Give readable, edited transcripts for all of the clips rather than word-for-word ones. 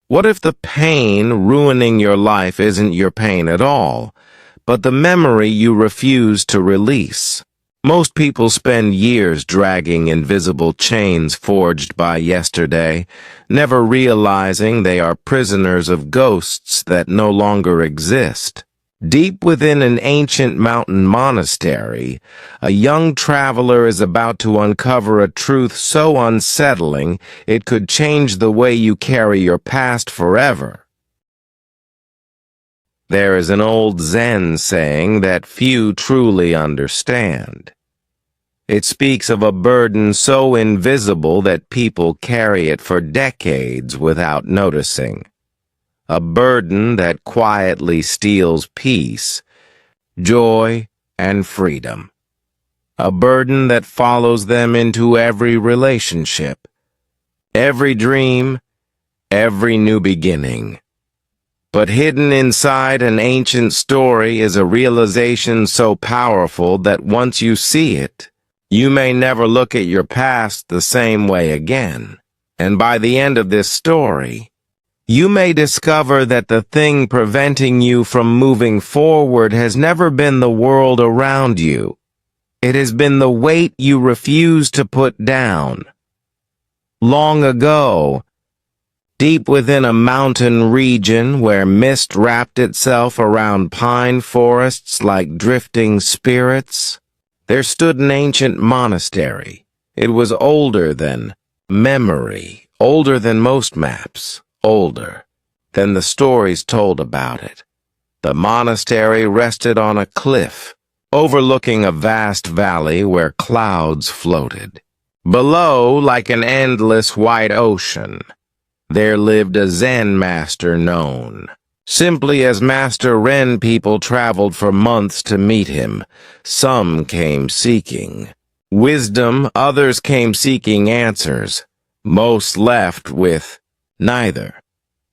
What if the pain ruining your life isn't your pain at all, but the memory you refuse to release? Most people spend years dragging invisible chains forged by yesterday, never realizing they are prisoners of ghosts that no longer exist. Deep within an ancient mountain monastery, a young traveler is about to uncover a truth so unsettling it could change the way you carry your past forever. There is an old Zen saying that few truly understand. It speaks of a burden so invisible that people carry it for decades without noticing. A burden that quietly steals peace, joy, and freedom. A burden that follows them into every relationship, every dream, every new beginning. But hidden inside an ancient story is a realization so powerful that once you see it, you may never look at your past the same way again. And by the end of this story, you may discover that the thing preventing you from moving forward has never been the world around you. It has been the weight you refuse to put down. Long ago, deep within a mountain region where mist wrapped itself around pine forests like drifting spirits, there stood an ancient monastery. It was older than memory, older than most maps, older than the stories told about it. The monastery rested on a cliff, overlooking a vast valley where clouds floated. Below, like an endless white ocean, there lived a Zen master known simply as Master Ren. People traveled for months to meet him. Some came seeking wisdom, others came seeking answers. Most left with neither,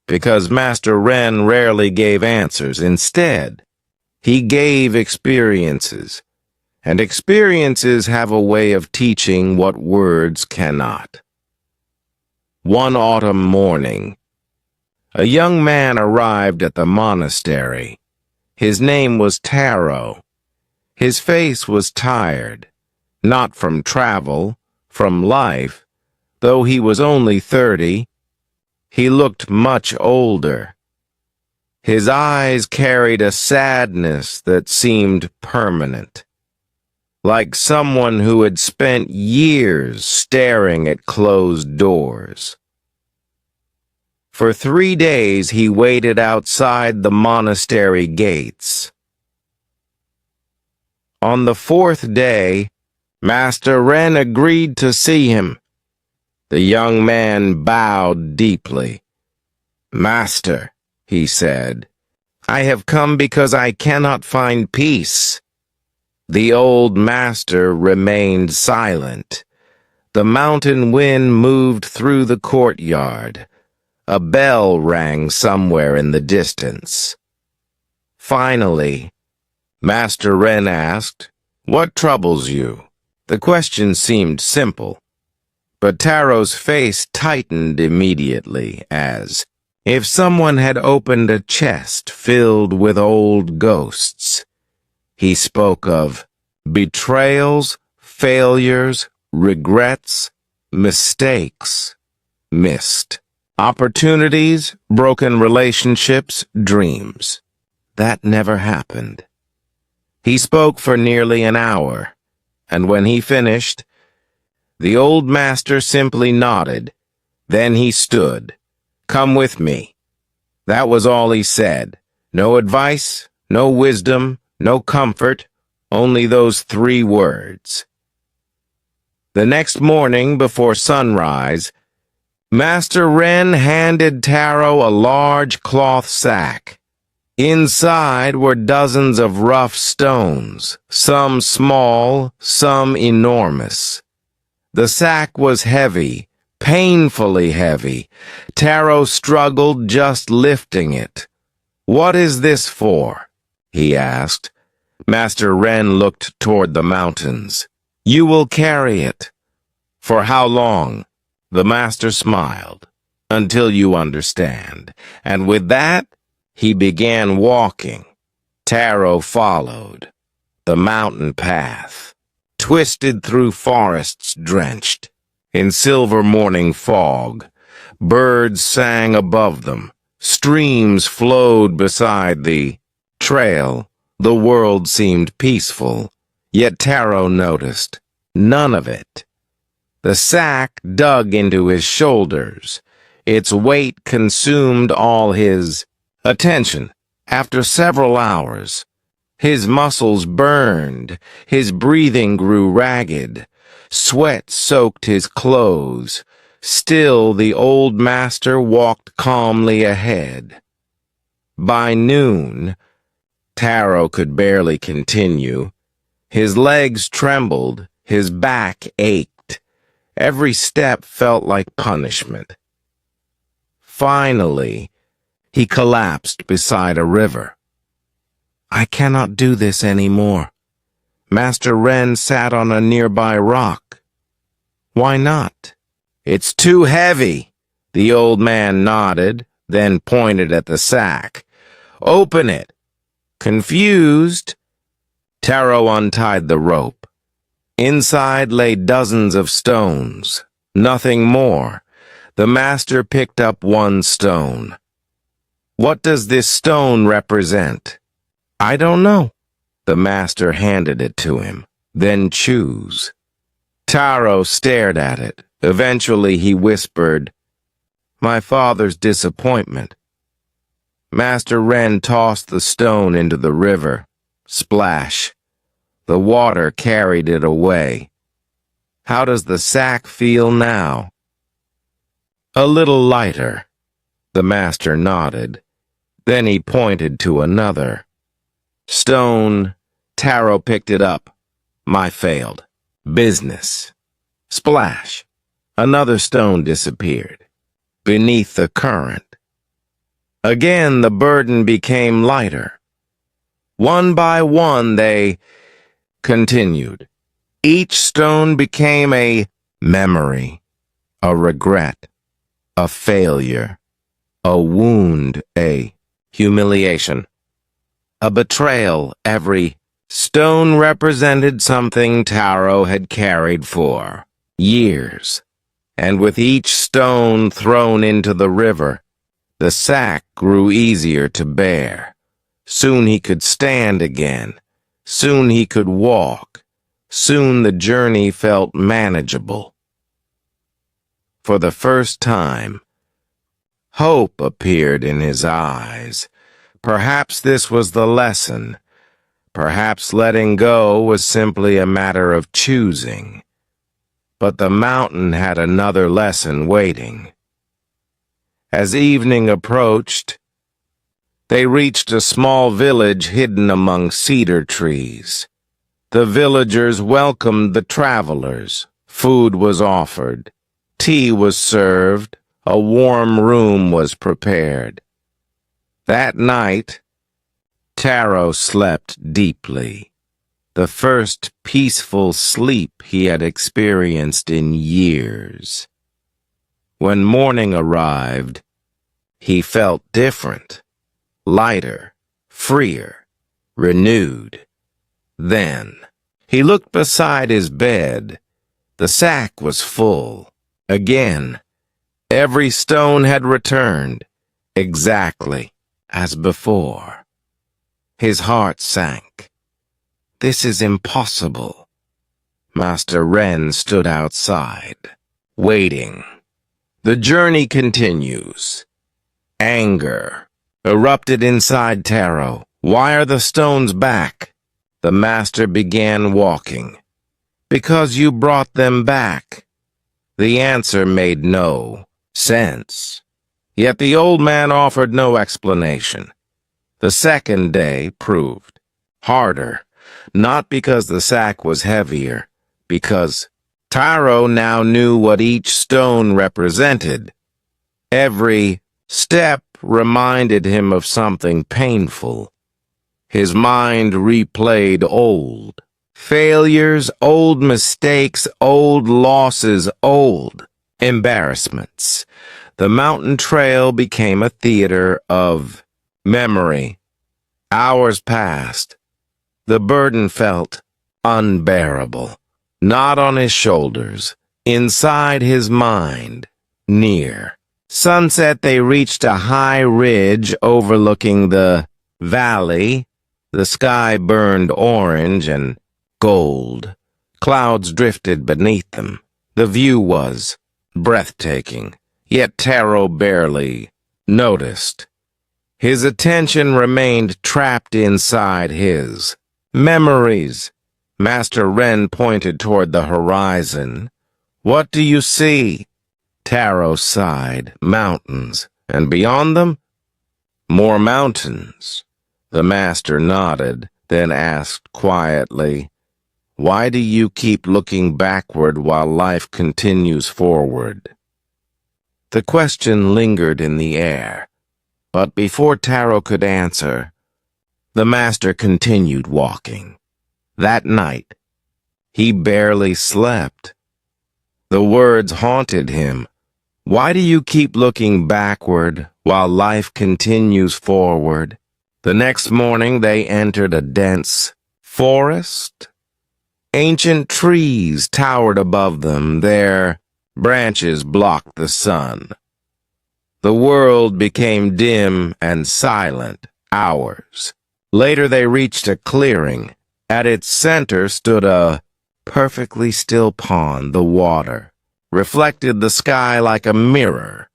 because Master Ren rarely gave answers. Instead, he gave experiences, and experiences have a way of teaching what words cannot. One autumn morning, a young man arrived at the monastery. His name was Taro. His face was tired, not from travel, from life. Though he was only 30, he looked much older. His eyes carried a sadness that seemed permanent, like someone who had spent years staring at closed doors. For 3 days he waited outside the monastery gates. On the 4th day, Master Ren agreed to see him. The young man bowed deeply. "Master," he said, "I have come because I cannot find peace." The old master remained silent. The mountain wind moved through the courtyard. A bell rang somewhere in the distance. Finally, Master Ren asked, "What troubles you?" The question seemed simple, but Taro's face tightened immediately, as if someone had opened a chest filled with old ghosts. He spoke of betrayals, failures, regrets, mistakes, missed opportunities, broken relationships, dreams. That never happened. He spoke for nearly an hour, and when he finished, the old master simply nodded. Then he stood. "Come with me." That was all he said. No advice, no wisdom, no comfort, only those 3 words. The next morning, before sunrise, Master Ren handed Taro a large cloth sack. Inside were dozens of rough stones, some small, some enormous. The sack was heavy, painfully heavy. Taro struggled just lifting it. "What is this for?" he asked. Master Ren looked toward the mountains. "You will carry it." "For how long?" The master smiled. until you understand. And with that, he began walking. Taro followed. The mountain path, twisted through forests drenched in silver morning fog. Birds sang above them. Streams flowed beside the trail. The world seemed peaceful, yet Taro noticed none of it. The sack dug into his shoulders. Its weight consumed all his attention. After several hours, his muscles burned, his breathing grew ragged, sweat soaked his clothes. Still, the old master walked calmly ahead. By noon, Taro could barely continue. His legs trembled, his back ached. Every step felt like punishment. Finally, he collapsed beside a river. I cannot do this anymore. Master Ren sat on a nearby rock. Why not? It's too heavy. The old man nodded, then pointed at the sack. Open it. Confused, Taro untied the rope. Inside lay dozens of stones. Nothing more. The master picked up one stone. What does this stone represent? I don't know. The master handed it to him. Then choose. Taro stared at it. Eventually he whispered, My father's disappointment. Master Ren tossed the stone into the river. Splash. The water carried it away. How does the sack feel now? A little lighter. The master nodded. Then he pointed to another. Stone. Taro picked it up. My failed. Business. Splash. Another stone disappeared. Beneath the current. Again the burden became lighter. One by one they continued. Each stone became a memory, a regret, a failure, a wound, a humiliation, a betrayal. Every stone represented something Taro had carried for years, and with each stone thrown into the river, the sack grew easier to bear. Soon he could stand again. Soon he could walk. Soon the journey felt manageable. For the first time, hope appeared in his eyes. Perhaps this was the lesson. Perhaps letting go was simply a matter of choosing. But the mountain had another lesson waiting. As evening approached, they reached a small village hidden among cedar trees. The villagers welcomed the travelers. Food was offered. Tea was served. A warm room was prepared. That night, Taro slept deeply. The first peaceful sleep he had experienced in years. When morning arrived, he felt different, lighter, freer, renewed. Then, he looked beside his bed. The sack was full. Again, every stone had returned, exactly as before. His heart sank. This is impossible. Master Ren stood outside, waiting. The journey continues. Anger erupted inside Taro. Why are the stones back? The master began walking. Because you brought them back. The answer made no sense. Yet the old man offered no explanation. The second day proved harder, not because the sack was heavier, because Taro now knew what each stone represented. Every step reminded him of something painful. His mind replayed old failures, old mistakes, old losses, old embarrassments. The mountain trail became a theater of memory. Hours passed. The burden felt unbearable. Not on his shoulders, inside his mind, near. Sunset, they reached a high ridge overlooking the valley. The sky burned orange and gold. Clouds drifted beneath them. The view was breathtaking, yet Taro barely noticed. His attention remained trapped inside his memories. Master Ren pointed toward the horizon. "What do you see?" Taro sighed. "Mountains. And beyond them?" "More mountains." The master nodded, then asked quietly, "Why do you keep looking backward while life continues forward?" The question lingered in the air, but before Taro could answer, the master continued walking. That night, he barely slept. The words haunted him. "Why do you keep looking backward while life continues forward?" The next morning they entered a dense forest. Ancient trees towered above them, their branches blocked the sun. The world became dim and silent. Hours later they reached a clearing. At its center stood a perfectly still pond. The water reflected the sky like a mirror.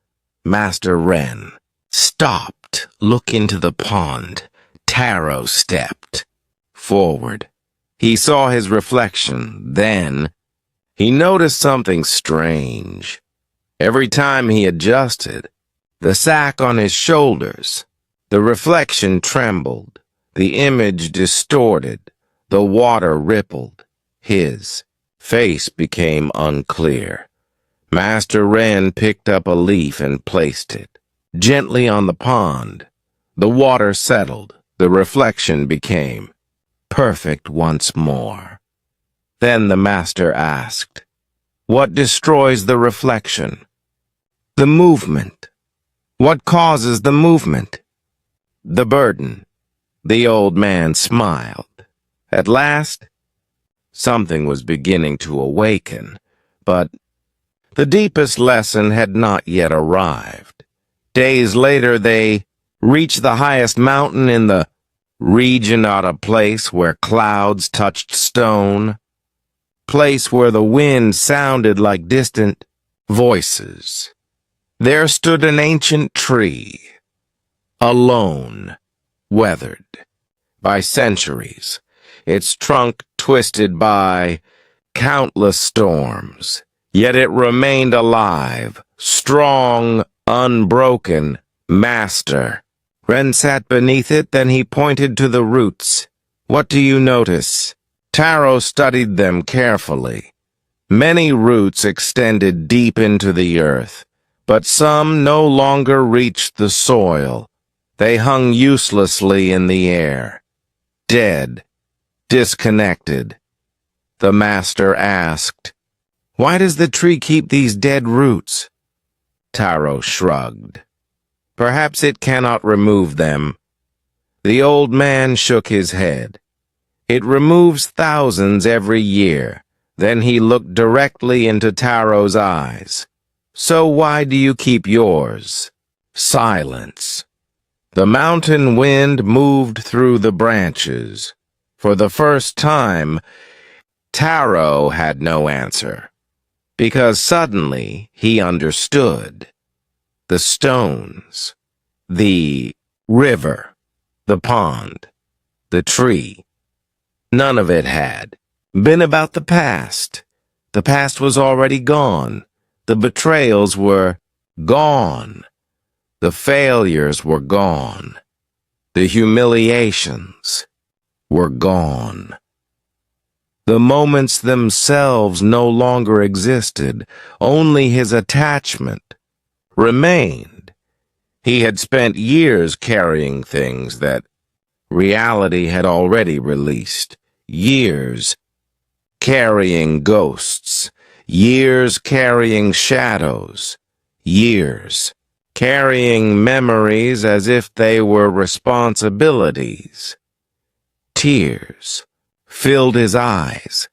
Master Ren stopped. "Look into the pond." Taro stepped forward. He saw his reflection. Then he noticed something strange. Every time he adjusted the sack on his shoulders, the reflection trembled, the image distorted, the water rippled. His face became unclear. Master Ren picked up a leaf and placed it gently on the pond. The water settled. The reflection became perfect once more. Then the master asked, "What destroys the reflection?" "The movement." "What causes the movement?" "The burden." The old man smiled. At last, something was beginning to awaken, but the deepest lesson had not yet arrived. Days later, they reached the highest mountain in the region, at a place where clouds touched stone, place where the wind sounded like distant voices. There stood an ancient tree, alone, weathered by centuries, its trunk twisted by countless storms. Yet it remained alive, strong, unbroken. "Master." Ren sat beneath it, then he pointed to the roots. "What do you notice?" Taro studied them carefully. Many roots extended deep into the earth, but some no longer reached the soil. They hung uselessly in the air, dead, disconnected. The master asked, "Why does the tree keep these dead roots?" Taro shrugged. "Perhaps it cannot remove them." The old man shook his head. "It removes thousands every year." Then he looked directly into Taro's eyes. "So why do you keep yours?" Silence. The mountain wind moved through the branches. For the first time, Taro had no answer, because suddenly he understood. The stones, the river, the pond, the tree, none of it had been about the past. The past was already gone. The betrayals were gone. The failures were gone. The humiliations were gone. The moments themselves no longer existed. Only his attachment remained. He had spent years carrying things that reality had already released. Years carrying ghosts. Years carrying shadows. years, carrying memories as if they were responsibilities. Tears filled his eyes,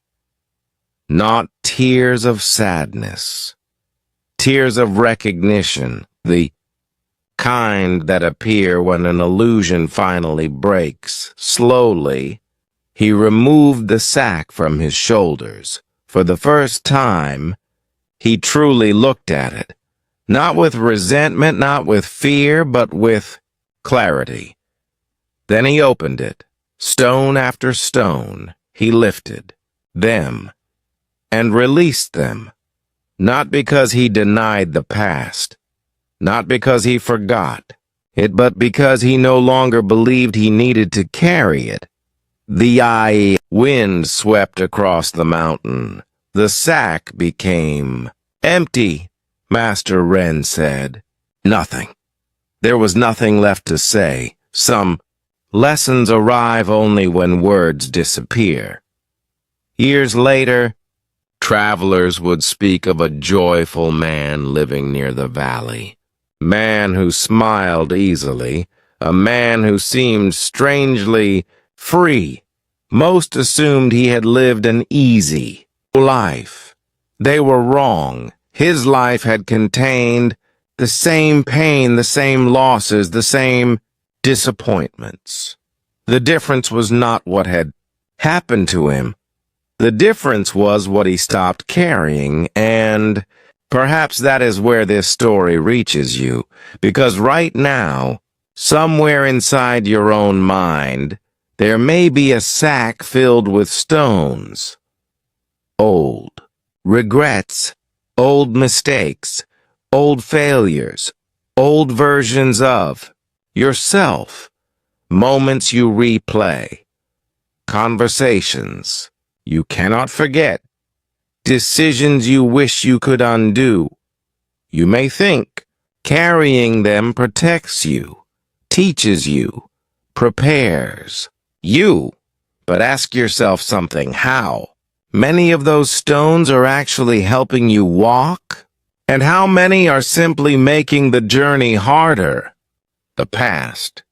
not tears of sadness, tears of recognition, the kind that appear when an illusion finally breaks. Slowly, he removed the sack from his shoulders. For the first time, he truly looked at it, not with resentment, not with fear, but with clarity. Then he opened it. Stone after stone, he lifted them and released them, not because he denied the past, not because he forgot it, but because he no longer believed he needed to carry it. The wind swept across the mountain. The sack became empty, Master Ren said. Nothing. There was nothing left to say. Some lessons arrive only when words disappear. Years later, travelers would speak of a joyful man living near the valley. Man who smiled easily, a man who seemed strangely free. Most assumed he had lived an easy life. They were wrong. His life had contained the same pain, the same losses, the same disappointments. The difference was not what had happened to him. The difference was what he stopped carrying, and perhaps that is where this story reaches you, because right now, somewhere inside your own mind, there may be a sack filled with stones. Old regrets, old mistakes, old failures, old versions of yourself, moments you replay, conversations you cannot forget, decisions you wish you could undo. You may think carrying them protects you, teaches you, prepares you, but ask yourself something: how many of those stones are actually helping you walk? And how many are simply making the journey harder? The past